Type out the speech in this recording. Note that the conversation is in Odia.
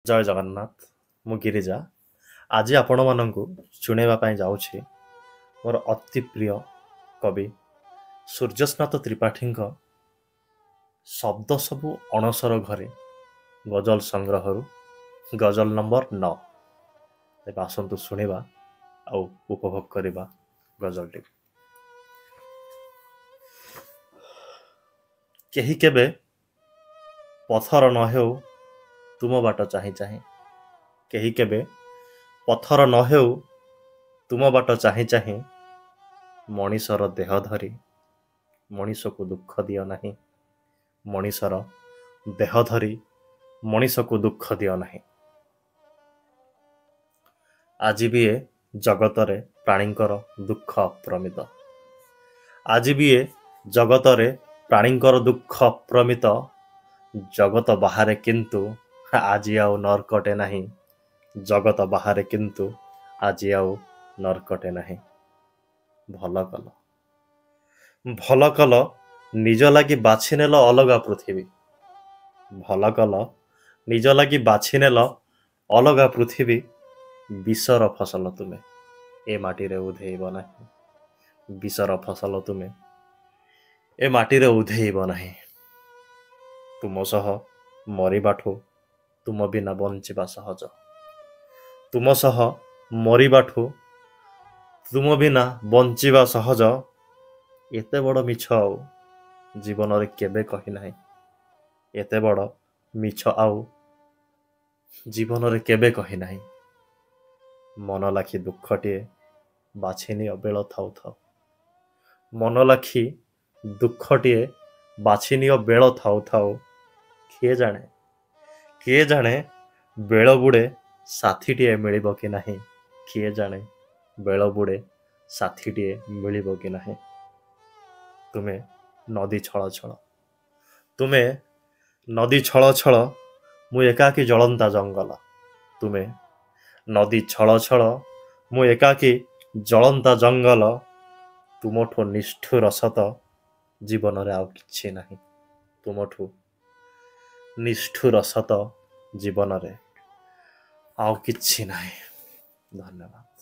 ଜୟ ଜଗନ୍ନାଥ। ମୁଁ ଗିରିଜା। ଆଜି ଆପଣମାନଙ୍କୁ ଶୁଣାଇବା ପାଇଁ ଯାଉଛି ମୋର ଅତି ପ୍ରିୟ କବି ସୂର୍ଯ୍ୟସ୍ନାତ ତ୍ରିପାଠୀଙ୍କ ଶବ୍ଦ ସବୁ ଅଣସର ଘରେ ଗଜଲ ସଂଗ୍ରହରୁ ଗଜଲ ନମ୍ବର 9। ତେବେ ଆସନ୍ତୁ ଶୁଣିବା ଆଉ ଉପଭୋଗ କରିବା ଗଜଲଟି। କେହି କେବେ ପଥର ନ ହେଉ ତୁମ ବାଟ ଚାହିଁ ଚାହିଁ, କେହି କେବେ ପଥର ନ ହେଉ ତୁମ ବାଟ ଚାହିଁ ଚାହିଁ, ମଣିଷର ଦେହ ଧରି ମଣିଷକୁ ଦୁଃଖ ଦିଅ ନାହିଁ, ମଣିଷର ଦେହ ଧରି ମଣିଷକୁ ଦୁଃଖ ଦିଅ ନାହିଁ। ଆଜି ବି ଏ ଜଗତରେ ପ୍ରାଣୀଙ୍କର ଦୁଃଖ ଅପ୍ରମିତ, ଆଜି ବି ଏ ଜଗତରେ ପ୍ରାଣୀଙ୍କର ଦୁଃଖ ଅପ୍ରମିତ। ଜଗତ ବାହାରେ କିନ୍ତୁ ଆଜି ଆଉ ନର୍କଟେ ନାହିଁ, ଜଗତ ବାହାରେ କିନ୍ତୁ ଆଜି ଆଉ ନର୍କଟେ ନାହିଁ। ଭଲ କଲ, ଭଲ କଲ ନିଜ ଲାଗି ବାଛି ନେଲ ଅଲଗା ପୃଥିବୀ, ଭଲ କଲ ନିଜ ଲାଗି ବାଛି ନେଲ ଅଲଗା ପୃଥିବୀ। ବିଷର ଫସଲ ତୁମେ ଏ ମାଟିରେ ଉଧେଇବ ନାହିଁ, ବିଷର ଫସଲ ତୁମେ ଏ ମାଟିରେ ଉଧେଇବ ନାହିଁ। ତୁମ ସହ ମରିବାଠୁ ତୁମ ବିନା ବଞ୍ଚିବା ସହଜ, ତୁମ ସହ ମରିବାଠୁ ତୁମ ବିନା ବଞ୍ଚିବା ସହଜ। ଏତେ ବଡ଼ ମିଛ ଆଉ ଜୀବନରେ କେବେ କହି ନାହିଁ, ଏତେ ବଡ଼ ମିଛ ଆଉ ଜୀବନରେ କେବେ କହି ନାହିଁ। ମନ ଲାଖି ଦୁଃଖଟିଏ ବାଛିନିଅ ବେଳ ଥାଉ ଥାଉ, ମନ ଲାଖି ଦୁଃଖଟିଏ ବାଛିନିଅ ବେଳ ଥାଉ ଥାଉ। କିଏ ଜାଣେ ବେଳ ବୁଡ଼େ ସାଥୀଟିଏ ମିଳିବ କି ନାହିଁ, କିଏ ଜାଣେ ବେଳ ବୁଡ଼େ ସାଥୀଟିଏ ମିଳିବ କି ନାହିଁ। ତୁମେ ନଦୀ ଛଳ ଛଳ, ତୁମେ ନଦୀ ଛଳ ଛଳ, ମୁଁ ଏକାକୀ ଜଳନ୍ତା ଜଙ୍ଗଲ, ତୁମେ ନଦୀ ଛଳ ଛଳ, ମୁଁ ଏକାକୀ ଜଳନ୍ତା ଜଙ୍ଗଲ। ତୁମଠୁ ନିଷ୍ଠୁର ସତ ଜୀବନରେ ଆଉ କିଛି ନାହିଁ, ତୁମଠୁ ନିଷ୍ଠୁର ସତ ଜୀବନରେ ଆଉ କିଛି ନାହିଁ। ଧନ୍ୟବାଦ।